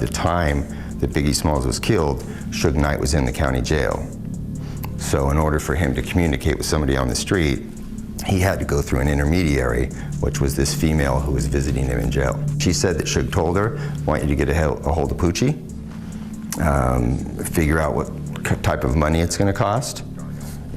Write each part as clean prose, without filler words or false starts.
the time that Biggie Smalls was killed, Suge Knight was in the county jail. So in order for him to communicate with somebody on the street, he had to go through an intermediary, which was this female who was visiting him in jail. She said that Suge told her, I want you to get a hold of Poochie, figure out what type of money it's gonna cost,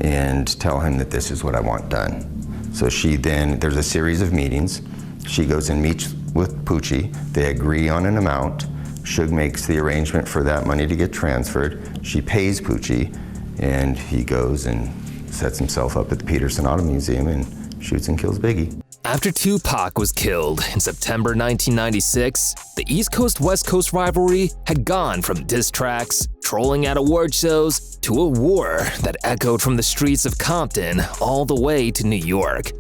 and tell him that this is what I want done. So she then, there's a series of meetings. She goes and meets with Poochie. They agree on an amount. Suge makes the arrangement for that money to get transferred. She pays Poochie, and he goes and sets himself up at the Peterson Auto Museum and shoots and kills Biggie. After Tupac was killed in September 1996, the East Coast-West Coast rivalry had gone from diss tracks, trolling at award shows, to a war that echoed from the streets of Compton all the way to New York.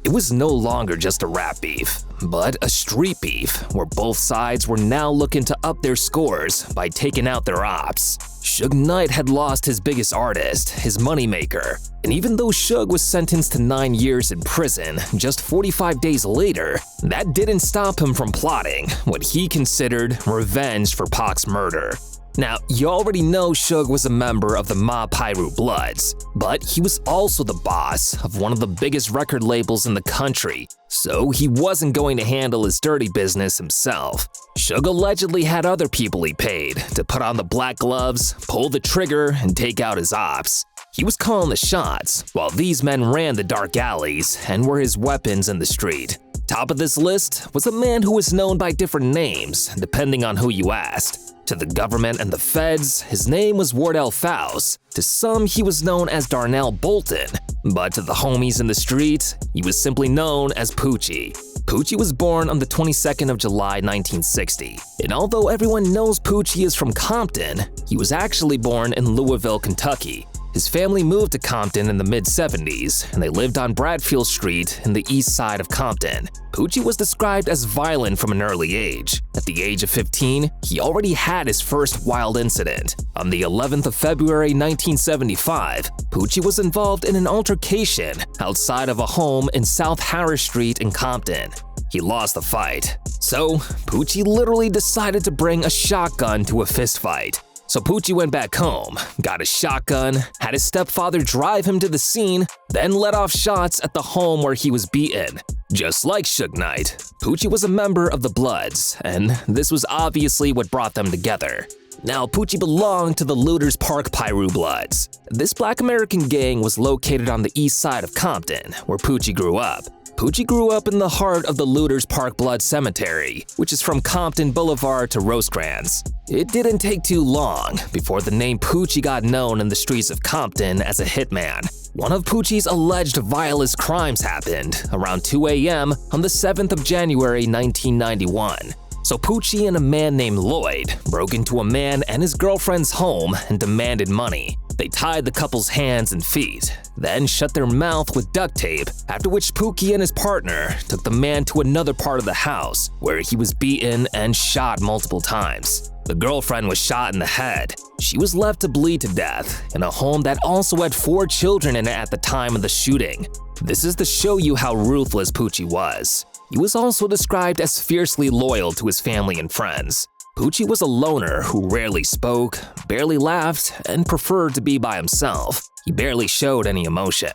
It was no longer just a rap beef, but a street beef where both sides were now looking to up their scores by taking out their ops. Suge Knight had lost his biggest artist, his moneymaker, and even though Suge was sentenced to 9 years in prison just 45 days later, that didn't stop him from plotting what he considered revenge for Pac's murder. Now, you already know Suge was a member of the Mob Piru Bloods, but he was also the boss of one of the biggest record labels in the country, so he wasn't going to handle his dirty business himself. Suge allegedly had other people he paid to put on the black gloves, pull the trigger, and take out his ops. He was calling the shots, while these men ran the dark alleys and were his weapons in the street. Top of this list was a man who was known by different names, depending on who you asked. To the government and the feds, his name was Wardell Faust. To some, he was known as Darnell Bolton. But to the homies in the street, he was simply known as Poochie. Poochie was born on the 22nd of July 1960. And although everyone knows Poochie is from Compton, he was actually born in Louisville, Kentucky. His family moved to Compton in the mid-70s, and they lived on Bradfield Street in the east side of Compton. Poochie was described as violent from an early age. At the age of 15, he already had his first wild incident. On the 11th of February 1975, Poochie was involved in an altercation outside of a home in South Harris Street in Compton. He lost the fight. So, Poochie literally decided to bring a shotgun to a fistfight. So Poochie went back home, got a shotgun, had his stepfather drive him to the scene, then let off shots at the home where he was beaten. Just like Suge Knight, Poochie was a member of the Bloods, and this was obviously what brought them together. Now, Poochie belonged to the Looters Park Piru Bloods. This Black American gang was located on the east side of Compton, where Poochie grew up. Poochie grew up in the heart of the Looters Park Blood Cemetery, which is from Compton Boulevard to Rosecrans. It didn't take too long before the name Poochie got known in the streets of Compton as a hitman. One of Poochie's alleged vilest crimes happened around 2 a.m. on the 7th of January 1991. So Poochie and a man named Lloyd broke into a man and his girlfriend's home and demanded money. They tied the couple's hands and feet, then shut their mouth with duct tape, after which Poochie and his partner took the man to another part of the house, where he was beaten and shot multiple times. The girlfriend was shot in the head. She was left to bleed to death in a home that also had 4 children in it at the time of the shooting. This is to show you how ruthless Poochie was. He was also described as fiercely loyal to his family and friends. Poochie was a loner who rarely spoke, barely laughed, and preferred to be by himself. He barely showed any emotion.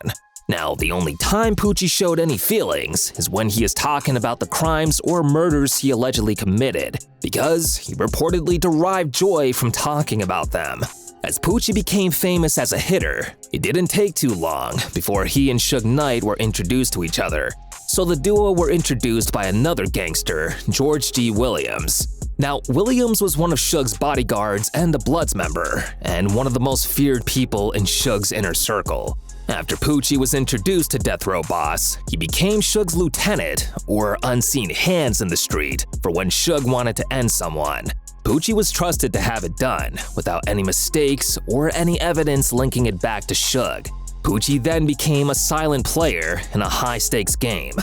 Now, the only time Poochie showed any feelings is when he is talking about the crimes or murders he allegedly committed, because he reportedly derived joy from talking about them. As Poochie became famous as a hitter, it didn't take too long before he and Suge Knight were introduced to each other. So the duo were introduced by another gangster, George G. Williams. Now, Williams was one of Suge's bodyguards and a Bloods member, and one of the most feared people in Suge's inner circle. After Poochie was introduced to Death Row Boss, he became Suge's lieutenant, or unseen hands in the street, for when Suge wanted to end someone. Poochie was trusted to have it done, without any mistakes or any evidence linking it back to Suge. Poochie then became a silent player in a high-stakes game.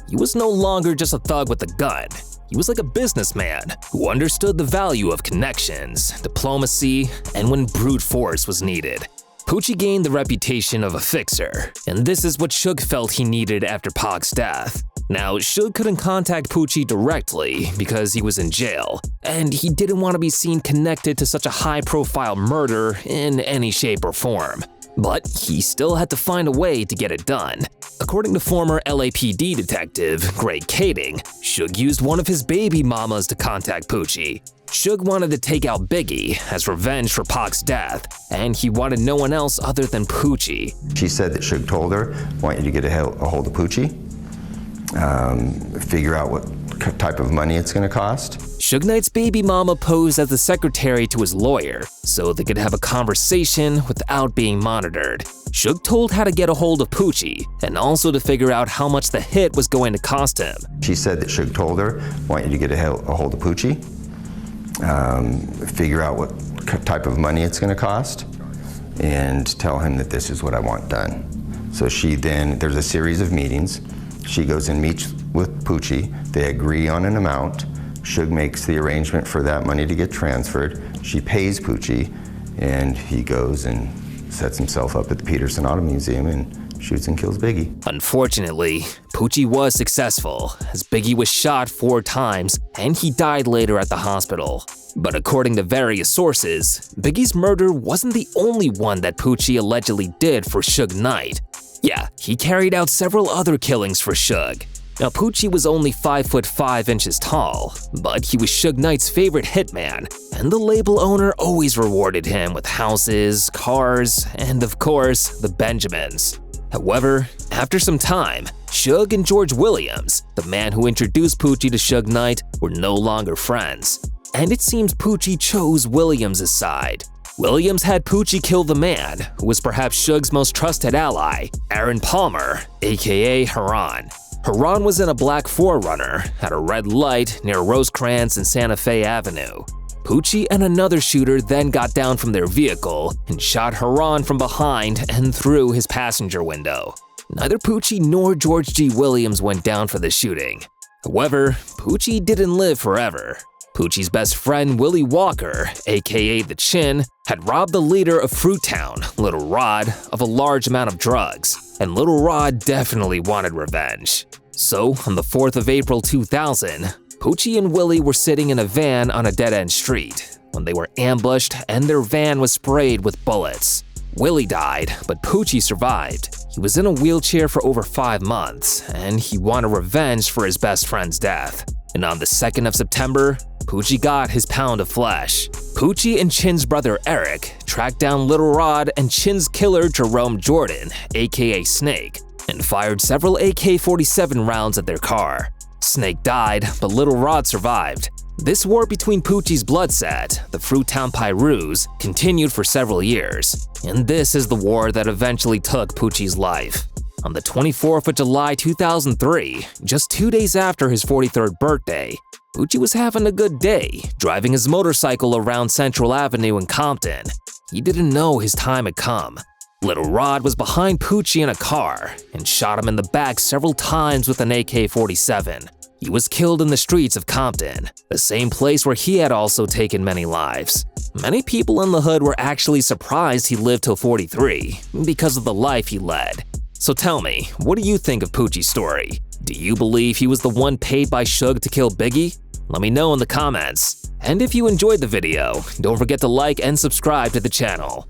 He was no longer just a thug with a gun. He was like a businessman who understood the value of connections, diplomacy, and when brute force was needed. Poochie gained the reputation of a fixer, and this is what Suge felt he needed after Pac's death. Now, Suge couldn't contact Poochie directly because he was in jail, and he didn't want to be seen connected to such a high-profile murder in any shape or form. But he still had to find a way to get it done. According to former LAPD detective Greg Kading, Suge used one of his baby mamas to contact Poochie. Suge wanted to take out Biggie as revenge for Pac's death, and he wanted no one else other than Poochie. She said that Suge told her, "I want you to get a hold of Poochie, figure out what type of money it's going to cost." Suge Knight's baby mama posed as the secretary to his lawyer so they could have a conversation without being monitored. Suge told how to get a hold of Poochie and also to figure out how much the hit was going to cost him. She said that Suge told her, "I want you to get a hold of Poochie, figure out what type of money it's going to cost, and tell him that this is what I want done." So there's a series of meetings. She goes and meets with Poochie. They agree on an amount. Suge makes the arrangement for that money to get transferred. She pays Poochie, and he goes and sets himself up at the Peterson Auto Museum and shoots and kills Biggie. Unfortunately, Poochie was successful, as Biggie was shot 4 times and he died later at the hospital. But according to various sources, Biggie's murder wasn't the only one that Poochie allegedly did for Suge Knight. Yeah, he carried out several other killings for Suge. Now, Poochie was only 5'5" tall, but he was Suge Knight's favorite hitman, and the label owner always rewarded him with houses, cars, and of course, the Benjamins. However, after some time, Suge and George Williams, the man who introduced Poochie to Suge Knight, were no longer friends. And it seems Poochie chose Williams' side. Williams had Poochie kill the man who was perhaps Suge's most trusted ally, Aaron Palmer, aka Haran. Haran was in a black 4Runner at a red light near Rosecrans and Santa Fe Avenue. Poochie and another shooter then got down from their vehicle and shot Haran from behind and through his passenger window. Neither Poochie nor George G. Williams went down for the shooting. However, Poochie didn't live forever. Poochie's best friend Willie Walker, aka The Chin, had robbed the leader of Fruittown, Little Rod, of a large amount of drugs, and Little Rod definitely wanted revenge. So, on the 4th of April 2000, Poochie and Willie were sitting in a van on a dead-end street when they were ambushed and their van was sprayed with bullets. Willie died, but Poochie survived. He was in a wheelchair for over 5 months, and he wanted revenge for his best friend's death. And on the 2nd of September, Poochie got his pound of flesh. Poochie and Chin's brother Eric tracked down Little Rod and Chin's killer Jerome Jordan, aka Snake, and fired several AK-47 rounds at their car. Snake died, but Little Rod survived. This war between Poochie's blood set, the Fruittown Pyrus, continued for several years, and this is the war that eventually took Poochie's life. On the 24th of July 2003, just 2 days after his 43rd birthday, Poochie was having a good day, driving his motorcycle around Central Avenue in Compton. He didn't know his time had come. Little Rod was behind Poochie in a car and shot him in the back several times with an AK-47. He was killed in the streets of Compton, the same place where he had also taken many lives. Many people in the hood were actually surprised he lived till 43 because of the life he led. So tell me, what do you think of Poochie's story? Do you believe he was the one paid by Suge to kill Biggie? Let me know in the comments. And if you enjoyed the video, don't forget to like and subscribe to the channel.